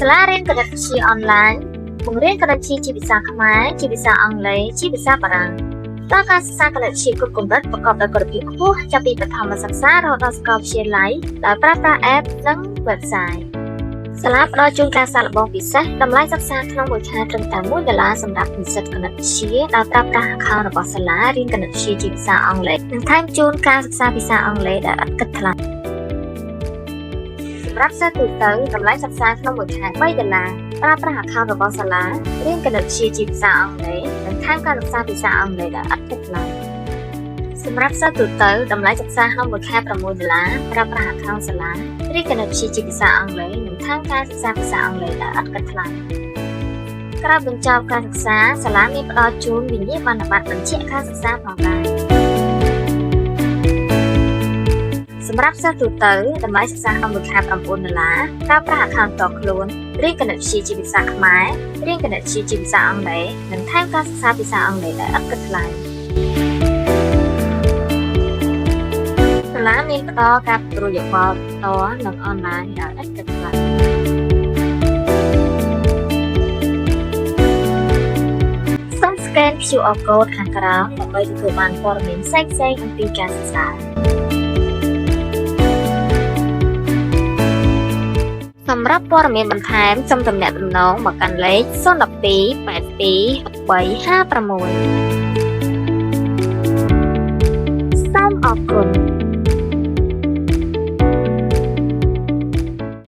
សាលារៀនគណិតវិទ្យាអនឡាញបង្រៀនគណិតវិទ្យាជាភាសាខ្មែរជាភាសាអង់គ្លេសជាភាសាបារាំងដល់ការសិក្សាគណិតវិទ្យាគ្រប់កម្រិតប្រកបដោយគុណភាពខ្ពស់ចាប់ពីបឋមសិក្សារហូតដល់សាកលវិទ្យាល័យដោយប្រើប្រាស់ app និង website សាលាផ្ដល់ជូនការសាកល្បងពិសេសតម្លៃសិក្សាក្នុងមួយខែត្រឹមតែ$1សម្រាប់និស្សិតគណិតវិទ្យាដែលប្រើប្រាស់ account របស់សាលារៀនគណិតវិទ្យាជាភាសាអង់គ្លេសនិងថែមជូនការសិក្សាភាសាអង់គ្លេសដែលឥតគិតថ្លៃសម្រាប់សិស្សទូទៅតម្លៃសិក្សាក្នុងមួយខែ$3ប្រើប្រាស់ account របស់សាលារៀនគណិតវិទ្យាជាភាសាអង់គ្លេសនិងថែមការសិក្សាភាសាអង់គ្លេសដែលឥតគិតថ្លៃសម្រាប់សិស្សទូទៅតម្លៃសិក្សាក្នុងមួយខែ$6ប្រើប្រាស់ account សាលារៀនគណិតវិទ្យាជាភាសាអង់គ្លេសនិងថែមការសិក្សាភាសាអង់គ្លេសដែលឥតគិតថ្លៃក្រោយបញ្ចប់ការសិក្សាសាលាមានផ្ដល់ជូនវិញ្ញាបនបត្របញ្ជាក់ការសិក្សាផងដែរសម្រាប់សិស្សទូទៅតម្លៃសិក្សាក្នុងមួយខែ$9ប្រើប្រាស់ account តខ្លួនរៀនគណិតវិទ្យាជាភាសាខ្មែររៀនគណិតវិទ្យាជាភាសាអង់គ្លេសនិងថែមការសិក្សាភាសាអង់គ្លេសដែលឥតគិតថ្លៃសាលាមានផ្ដល់ការពិគ្រោះយោបល់ផ្ទាល់និងអនឡាញដោយឥតគិតថ្លៃសូម scan QR code ខាងក្រោមដើម្បីទទួលបានព័ត៌មានផ្សេងៗអំពីការសិក្សាសម្រាប់ព័ត៌មានបន្ថែមសូមទំនាក់ទំនងមកកាន់លេខ012 82 13 56សូមអរគុណ